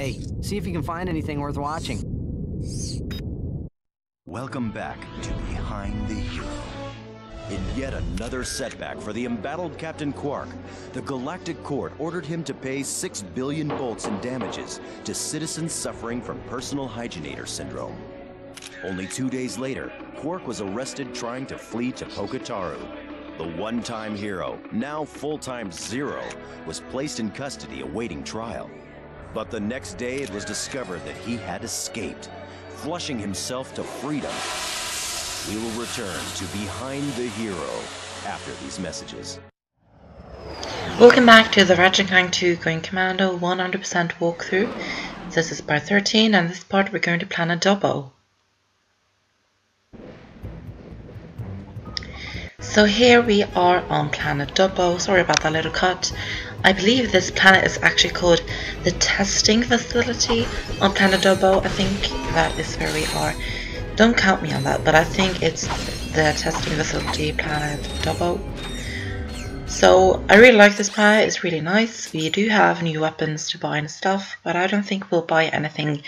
Hey, see if you can find anything worth watching. Welcome back to Behind the Hero. In yet another setback for the embattled Captain Quark, the Galactic Court ordered him to pay 6 billion bolts in damages to citizens suffering from personal hygienator syndrome. Only 2 days later, Quark was arrested trying to flee to Pokataru. The one-time hero, now full-time Zero, was placed in custody awaiting trial. But the next day it was discovered that he had escaped, flushing himself to freedom. We will return to Behind the Hero after these messages. Welcome back to the Ratchet Clank 2 Going Commando 100% walkthrough. This is part 13, and this part we're going to Planet Dobbo. So here we are on Planet Dobbo. Sorry about that little cut. I believe this planet is actually called the testing facility on Planet Dobbo. I think that is where we are. Don't count me on that, but I think it's the testing facility, Planet Dobbo. So I really like this planet, it's really nice. We do have new weapons to buy and stuff, but I don't think we'll buy anything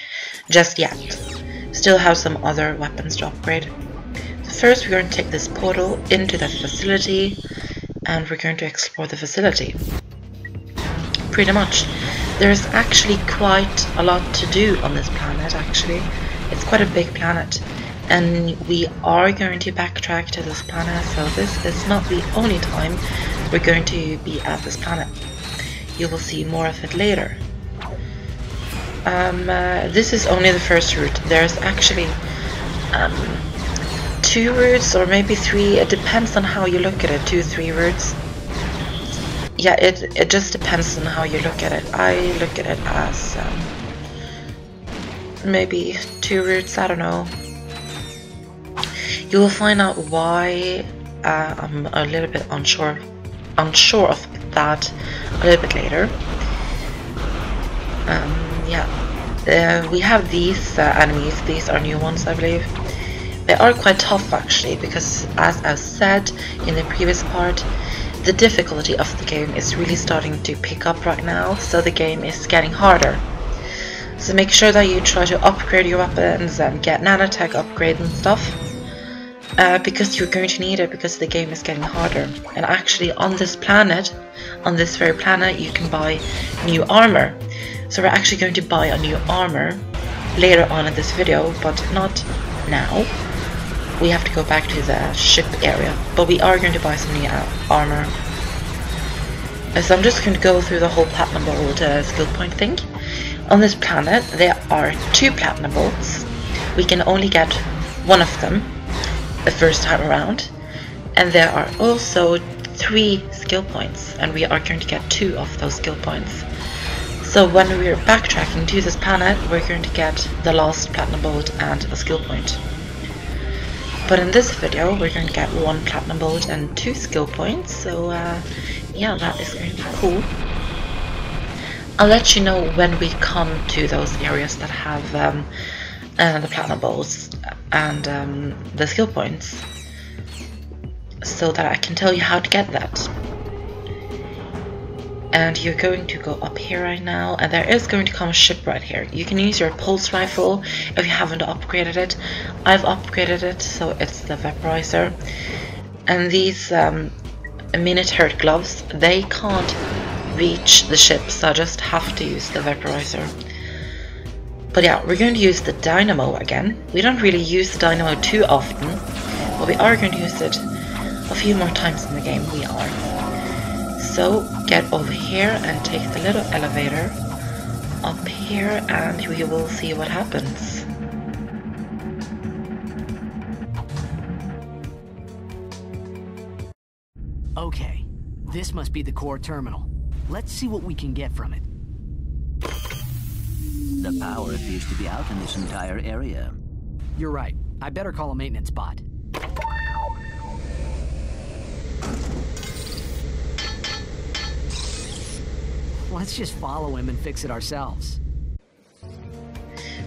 just yet. Still have some other weapons to upgrade. So first we're going to take this portal into that facility, and we're going to explore the facility. Pretty much. There's actually quite a lot to do on this planet, actually. It's quite a big planet, and we are going to backtrack to this planet, so this is not the only time we're going to be at this planet. You will see more of it later. This is only the first route. There's actually 2 routes, or maybe 3, it depends on how you look at it, 2, 3 routes. Yeah, it just depends on how you look at it. I look at it as maybe 2 routes, I don't know. You will find out why I'm a little bit unsure of that a little bit later. Yeah, we have these enemies. These are new ones, I believe. They are quite tough actually, because as I've said in the previous part, the difficulty of the game is really starting to pick up right now, so the game is getting harder. So make sure that you try to upgrade your weapons and get nanotech upgrades and stuff, because you're going to need it, because the game is getting harder. And actually on this planet, on this very planet, you can buy new armor. So we're actually going to buy a new armor later on in this video, but not now. We have to go back to the ship area, but we are going to buy some new armor. So I'm just going to go through the whole platinum bolt skill point thing. On this planet there are 2 platinum bolts. We can only get 1 of them the first time around, and there are also 3 skill points, and we are going to get 2 of those skill points. So when we're backtracking to this planet, we're going to get the last platinum bolt and a skill point. But in this video we're going to get 1 platinum bolt and 2 skill points, so yeah, that is going to be cool. I'll let you know when we come to those areas that have the platinum bolts and the skill points, so that I can tell you how to get that. And you're going to go up here right now, and there is going to come a ship right here. You can use your pulse rifle if you haven't upgraded it. I've upgraded it, so it's the vaporizer. And these mini-turret gloves, they can't reach the ship, so I just have to use the vaporizer. But yeah, we're going to use the dynamo again. We don't really use the dynamo too often, but we are going to use it a few more times in the game. We are. So get over here and take the little elevator up here, and we will see what happens. Okay, this must be the core terminal. Let's see what we can get from it. The power appears to be out in this entire area. You're right. I better call a maintenance bot. Let's just follow him and fix it ourselves.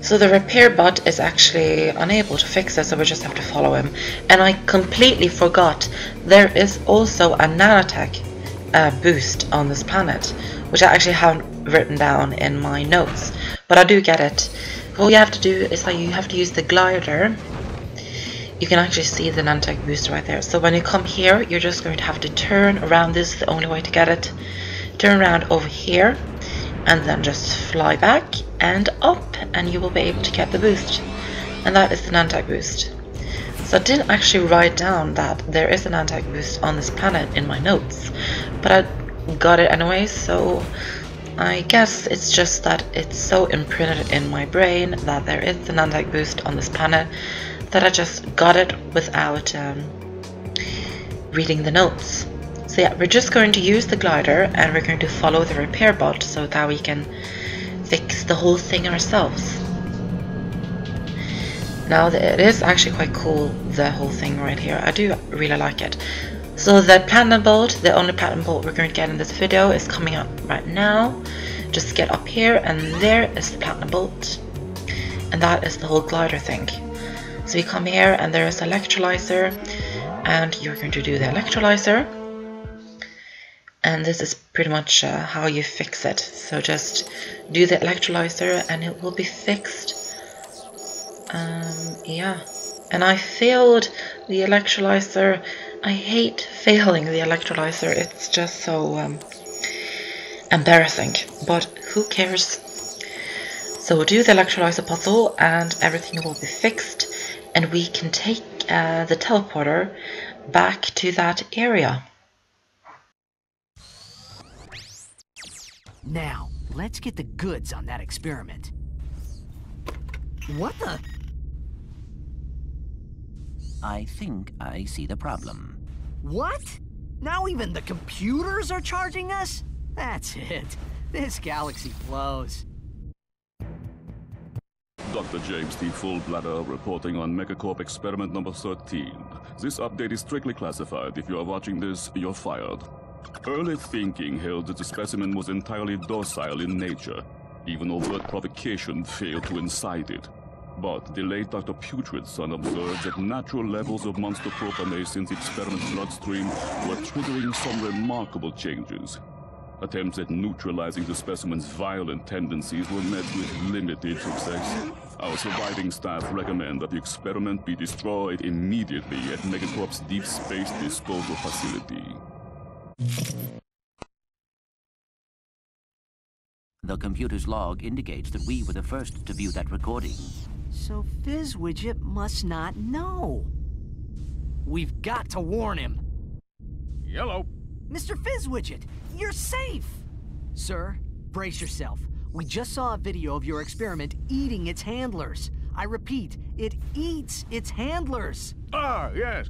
So the repair bot is actually unable to fix it, so we just have to follow him. And I completely forgot, there is also a nanotech boost on this planet, which I actually haven't written down in my notes, but I do get it. All you have to do is that you have to use the glider. You can actually see the Nanotech Boost right there. So when you come here, you're just going to have to turn around. This is the only way to get it. Turn around over here and then just fly back and up, and you will be able to get the boost. And that is the Nanotech Boost. So I didn't actually write down that there is a Nanotech Boost on this planet in my notes, but I got it anyway, so I guess it's just that it's so imprinted in my brain that there is the Nanotech Boost on this planet that I just got it without reading the notes. So yeah, we're just going to use the glider and we're going to follow the repair bot so that we can fix the whole thing ourselves. Now it is actually quite cool, the whole thing right here. I do really like it. So the platinum bolt, the only platinum bolt we're going to get in this video, is coming up right now. Just get up here and there is the platinum bolt. And that is the whole glider thing. So you come here and there is electrolyzer, and you're going to do the electrolyzer. And this is pretty much how you fix it. So just do the electrolyzer and it will be fixed. Yeah. And I failed the electrolyzer. I hate failing the electrolyzer. It's just so embarrassing. But who cares? So we'll do the electrolyzer puzzle and everything will be fixed. And we can take the teleporter back to that area. Now, let's get the goods on that experiment. What the? I think I see the problem. What? Now even the computers are charging us? That's it. This galaxy blows. Dr. James T. Fullbladder reporting on Megacorp experiment number 13. This update is strictly classified. If you are watching this, you're fired. Early thinking held that the specimen was entirely docile in nature. Even overt provocation failed to incite it. But the late Dr. Putrid's son observed that natural levels of monster propanase in the experiment's bloodstream were triggering some remarkable changes. Attempts at neutralizing the specimen's violent tendencies were met with limited success. Our surviving staff recommend that the experiment be destroyed immediately at Megacorp's deep space disposal facility. The computer's log indicates that we were the first to view that recording. So FizzWidget must not know. We've got to warn him. Yellow. Mr. FizzWidget, you're safe! Sir, brace yourself. We just saw a video of your experiment eating its handlers. I repeat, it eats its handlers. Ah, yes.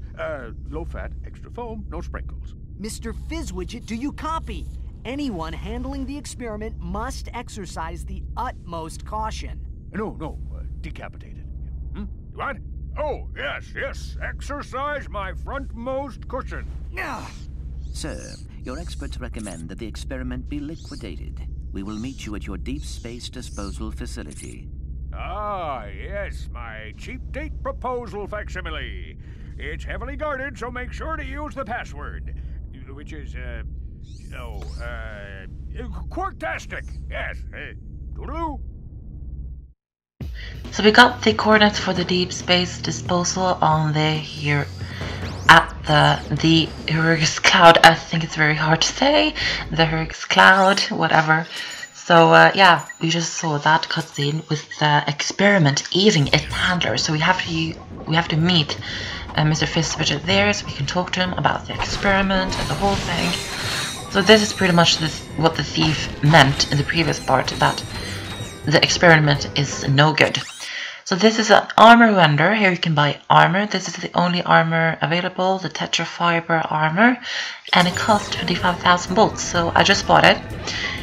Low fat, extra foam, no sprinkles. Mr. FizzWidget, do you copy? Anyone handling the experiment must exercise the utmost caution. No, decapitated. What? Oh, yes, exercise my frontmost cushion. Ugh. Sir, your experts recommend that the experiment be liquidated. We will meet you at your deep space disposal facility. Ah, yes, my cheap date proposal facsimile. It's heavily guarded, so make sure to use the password, which is, Quarktastic. Yes, toodaloo. So we got the coordinates for the deep space disposal on here at the Hurix Cloud. I think it's very hard to say. The Hurix Cloud, whatever. So yeah, we just saw that cutscene with the experiment eating its handler. So we have to meet Mr. FizzWidget there, so we can talk to him about the experiment and the whole thing. So this is pretty much what the thief meant in the previous part, that the experiment is no good. So this is an armor vendor. Here you can buy armor. This is the only armor available, the Tetra fiber armor, and it costs 25,000 bolts. So I just bought it.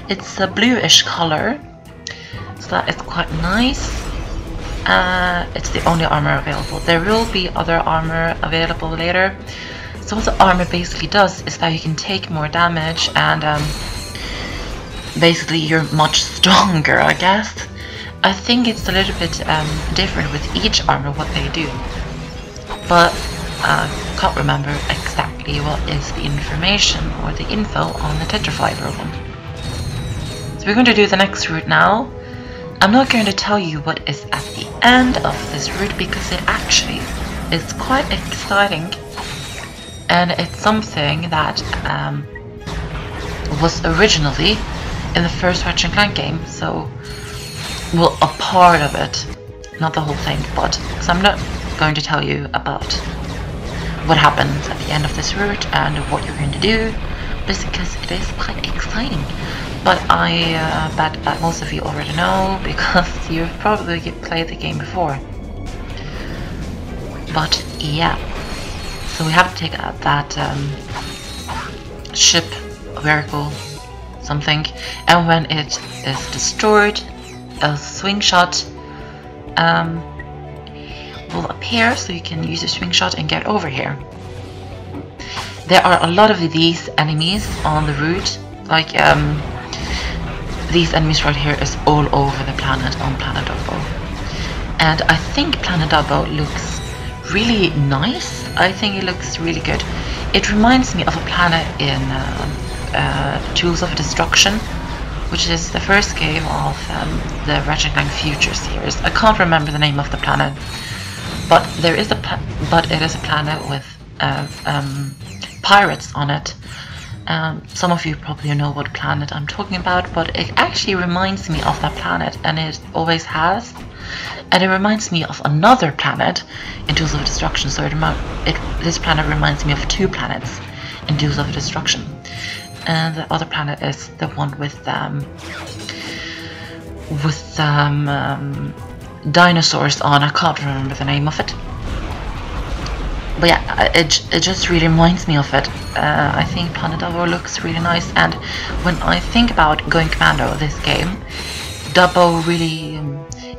It's a bluish color, so that is quite nice. It's the only armor available. There will be other armor available later. So what the armor basically does is that you can take more damage and basically you're much stronger, I guess. I think it's a little bit different with each armor what they do, but can't remember exactly what is the information or the info on the Tetra fiber one. So we're going to do the next route now. I'm not going to tell you what is at the end of this route because it actually is quite exciting, and it's something that was originally in the first Ratchet and Clank game, so well, a part of it, not the whole thing, but so I'm not going to tell you about what happens at the end of this route and what you're going to do, just because it is quite exciting. But I bet that most of you already know, because you've probably played the game before. But yeah, so we have to take out that ship, vehicle, something, and when it is destroyed, a swing shot will appear, so you can use a swing shot and get over here. There are a lot of these enemies on the route, like these enemies right here is all over the planet on Planet Dobbo. And I think Planet Dobbo looks really nice. I think it looks really good. It reminds me of a planet in Tools of Destruction, which is the first game of the Ratchet Clank Future series. I can't remember the name of the planet, but there is it is a planet with pirates on it. Some of you probably know what planet I'm talking about, but it actually reminds me of that planet, and it always has. And it reminds me of another planet in Tools of Destruction, so this planet reminds me of two planets in Tools of Destruction. And the other planet is the one with dinosaurs on. I can't remember the name of it. But yeah, it just really reminds me of it. I think Planet Dobbo looks really nice, and when I think about going Commando this game, Dobbo really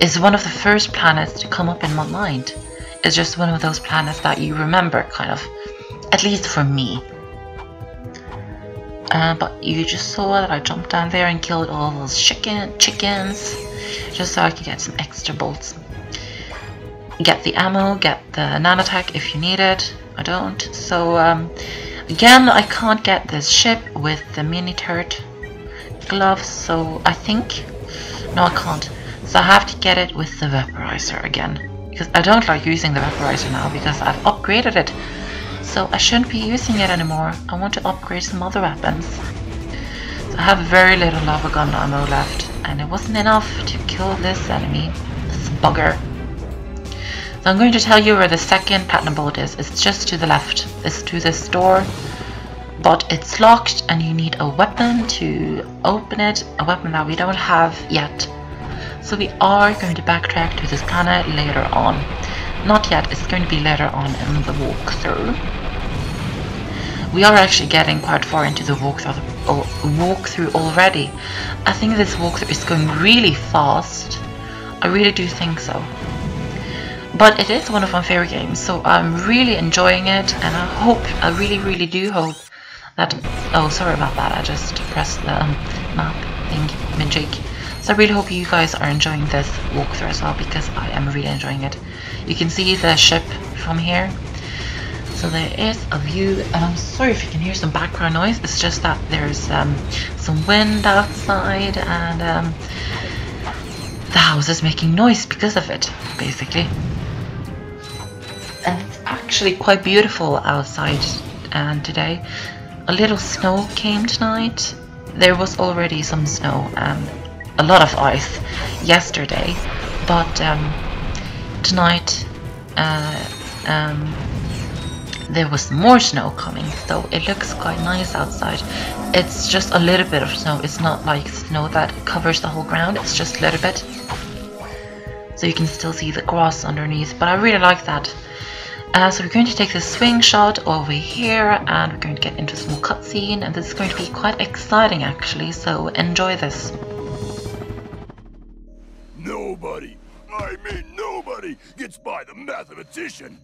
is one of the first planets to come up in my mind. It's just one of those planets that you remember, kind of, at least for me. But you just saw that I jumped down there and killed all those chickens, just so I could get some extra bolts. Get the ammo, get the nanotech if you need it. I don't. So again, I can't get this ship with the mini turret gloves, so I think, no, I can't. So I have to get it with the vaporizer again, because I don't like using the vaporizer now because I've upgraded it. So I shouldn't be using it anymore. I want to upgrade some other weapons. So I have very little lava gun ammo left, and it wasn't enough to kill this enemy, this bugger. So I'm going to tell you where the second platinum bolt is. It's just to the left. It's to this door, but it's locked and you need a weapon to open it, a weapon that we don't have yet. So we are going to backtrack to this planet later on. Not yet, it's going to be later on in the walkthrough. We are actually getting quite far into the walkthrough already. I think this walkthrough is going really fast. I really do think so. But it is one of my favorite games, so I'm really enjoying it, and I really do hope that, oh, sorry about that, I just pressed the map thing, magic. So I really hope you guys are enjoying this walkthrough as well, because I am really enjoying it. You can see the ship from here, so there is a view, and I'm sorry if you can hear some background noise, it's just that there's some wind outside, and the house is making noise because of it, basically. And it's actually quite beautiful outside today. A little snow came tonight. There was already some snow and a lot of ice yesterday, but tonight there was more snow coming, so it looks quite nice outside. It's just a little bit of snow. It's not like snow that covers the whole ground, it's just a little bit. So you can still see the grass underneath, but I really like that. So we're going to take the swing shot over here, and we're going to get into a small cutscene, and this is going to be quite exciting actually, so enjoy this. Nobody, I mean nobody, gets by the mathematician.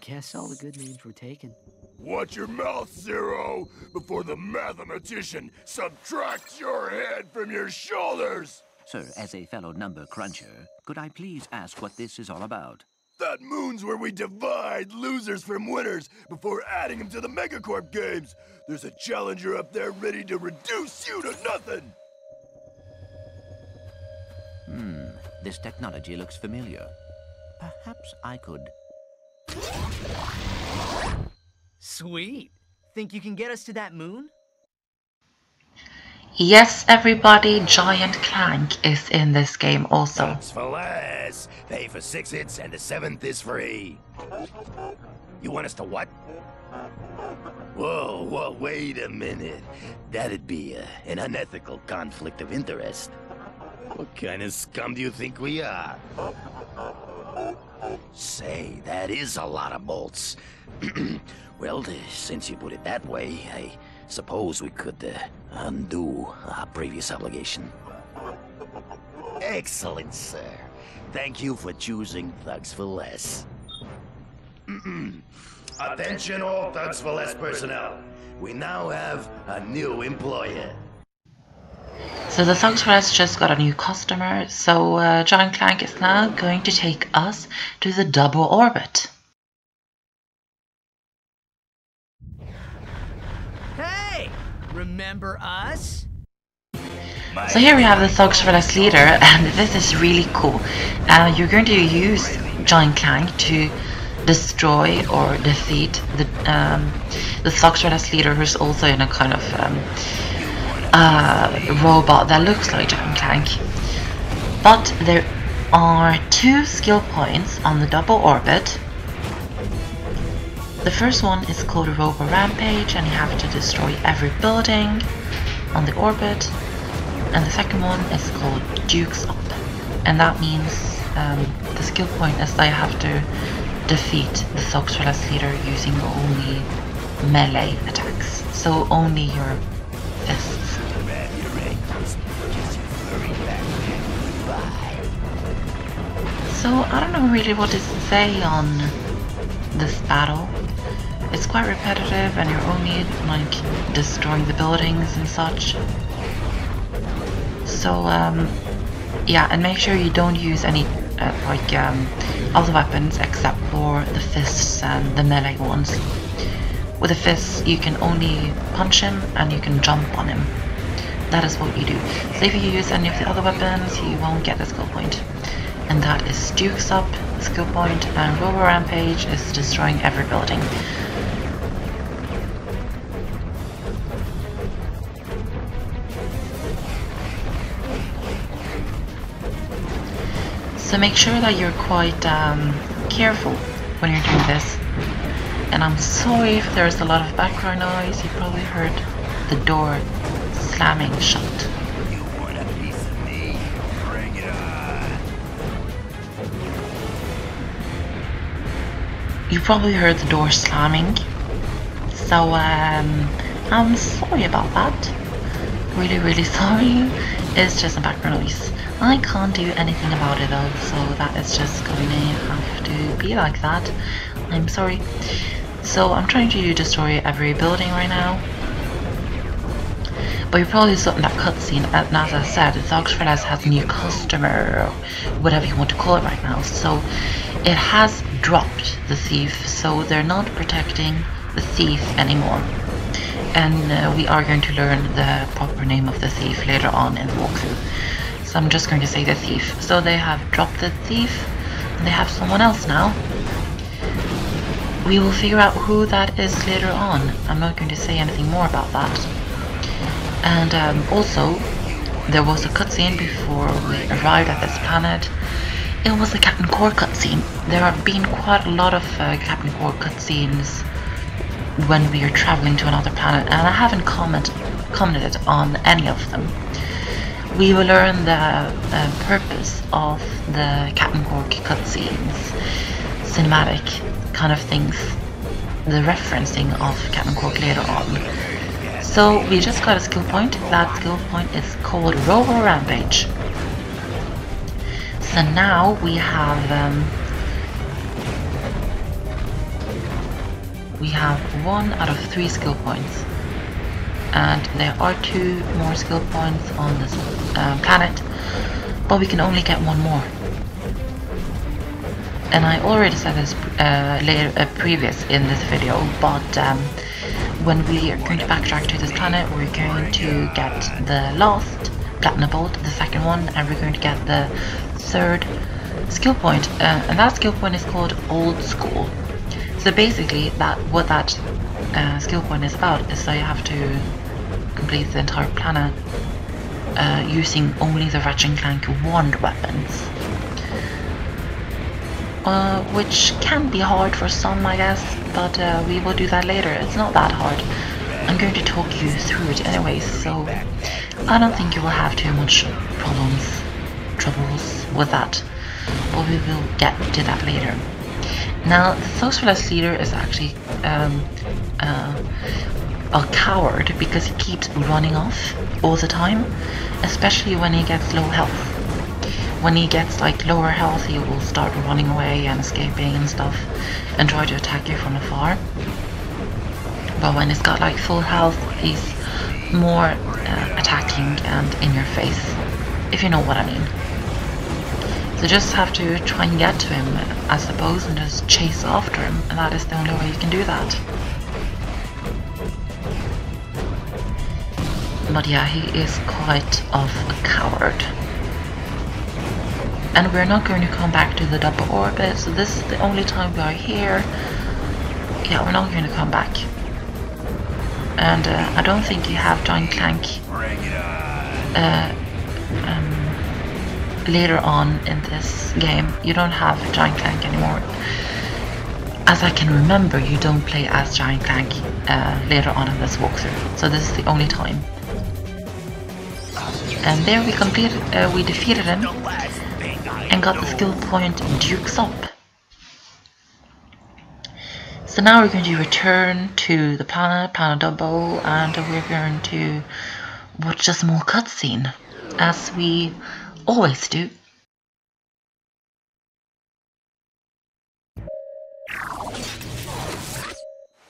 Guess all the good names were taken. Watch your mouth, Zero, before the mathematician subtracts your head from your shoulders. Sir, as a fellow number cruncher, could I please ask what this is all about? That moon's where we divide losers from winners before adding them to the Megacorp games. There's a challenger up there ready to reduce you to nothing. This technology looks familiar. Perhaps I could... Sweet. Think you can get us to that moon? Yes, everybody, Giant Clank is in this game also. Thanks for less. Pay for 6 hits and the 7th is free. You want us to what? Whoa, wait a minute. That'd be an unethical conflict of interest. What kind of scum do you think we are? Say, that is a lot of bolts. Well, since you put it that way, I suppose we could undo our previous obligation. Excellent, sir. Thank you for choosing Thugs for Less. Attention all Thugs for Less personnel. We now have a new employer. So the Thugs for Less just got a new customer, so Giant Clank is now going to take us to the Dobbo Orbit. Hey! Remember us? So here we have the Thugs for Less leader, and this is really cool. You're going to use Giant Clank to destroy or defeat the Thugs for Less leader, who's also in a kind of robot that looks like Giant Clank. But there are 2 skill points on the Dobbo Orbit. The first one is called Robo Rampage, and you have to destroy every building on the orbit. And the second one is called Dukes Up, and that means the skill point is that you have to defeat the Thugs for Less leader using only melee attacks, so only your fists. So I don't know really what to say on this battle. It's quite repetitive, and you're only like destroying the buildings and such. So yeah, and make sure you don't use any other weapons except for the fists and the melee ones. With the fists you can only punch him and you can jump on him. That is what you do. So if you use any of the other weapons you won't get the skill point. And that is Dukes Up, the skill point, and Robo Rampage is destroying every building. So make sure that you're quite careful when you're doing this. And I'm sorry if there's a lot of background noise. You probably heard the door slamming shut. You want a piece of me? Bring it on. You probably heard the door slamming. So I'm sorry about that. Really sorry. It's just a background noise. I can't do anything about it though, so that is just going to have to be like that. I'm sorry. So I'm trying to destroy every building right now. But you probably saw in that cutscene, and as I said, Thugs for Less has a new customer, or whatever you want to call it right now. So it has dropped the thief, so they're not protecting the thief anymore. And we are going to learn the proper name of the thief later on in the walkthrough. So I'm just going to say the thief. So they have dropped the thief, and they have someone else now. We will figure out who that is later on. I'm not going to say anything more about that. And also, there was a cutscene before we arrived at this planet. It was a Captain Core cutscene. There have been quite a lot of Captain Core cutscenes when we are traveling to another planet, and I haven't commented on any of them. We will learn the purpose of the Captain Core cutscenes, cinematic kind of things, the referencing of Captain Core later on. So we just got a skill point. That skill point is called Robo Rampage. So now we have 1 out of 3 skill points, and there are 2 more skill points on this planet, but we can only get 1 more. and I already said this previous in this video, but when we are going to backtrack to this planet, we're going to get the last platinum bolt, the second one, and we're going to get the third skill point, and that skill point is called Old School. So basically, what that skill point is about is that you have to complete the entire planet using only the Ratchet and Clank wand weapons, which can be hard for some, I guess, but we will do that later. It's not that hard. I'm going to talk you through it anyways, so I don't think you will have too much troubles with that, but we will get to that later. Now, the socialist leader is actually a coward because he keeps running off all the time, especially when he gets low health. When he gets like lower health, he will start running away and escaping and stuff and try to attack you from afar. But when he's got like full health, he's more attacking and in your face, if you know what I mean. So just have to try and get to him, I suppose, and just chase after him, and that is the only way you can do that. But yeah, he is quite of a coward. And we're not going to come back to the Dobbo Orbit, so this is the only time we are here. Yeah, we're not going to come back. And I don't think you have Giant Clank later on in this game. You don't have Giant Clank anymore. As I can remember, you don't play as Giant Clank later on in this walkthrough, so this is the only time. And there we defeated him and got the skill point Dukes Up. So now we're going to return to the Planet Dobbo, and we're going to watch a small cutscene, as we always do.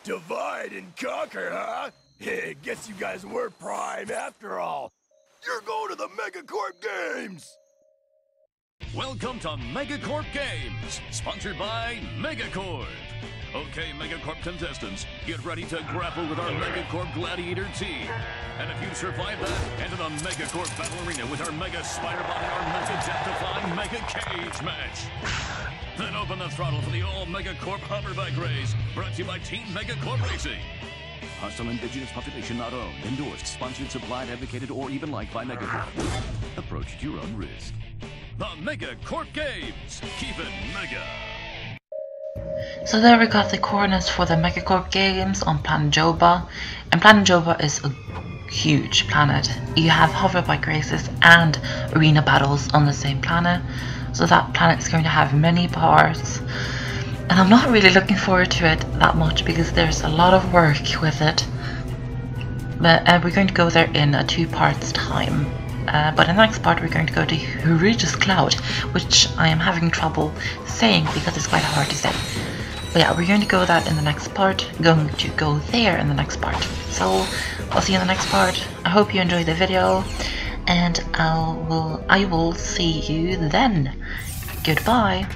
Divide and conquer, huh? Hey, guess you guys were prime after all. You're going to the Megacorp Games! Welcome to Megacorp Games, sponsored by Megacorp. Okay, Megacorp contestants, get ready to grapple with our Megacorp Gladiator team. And if you survive that, enter the Megacorp Battle Arena with our Mega Spider-Bot and our Mega Death-defying Mega Cage match. Then open the throttle for the all-Megacorp Hoverbike Race, brought to you by Team Megacorp Racing. Hostile indigenous population not owned, endorsed, sponsored, supplied, advocated, or even liked by Megacorp. Approach at your own risk. The Megacorp Games. Keep it mega. So there we got the coordinates for the Megacorp Games on Planet Dobbo. And Planet Dobbo is a huge planet. You have hoverbike races and arena battles on the same planet. So that planet is going to have many parts. And I'm not really looking forward to it that much because there's a lot of work with it. But we're going to go there in a 2 parts time. But in the next part we're going to go to Regis Cloud, which I am having trouble saying because it's quite hard to say. But yeah, we're going to go that in the next part, going to go there in the next part. So I'll see you in the next part. I hope you enjoyed the video, and I will see you then. Goodbye.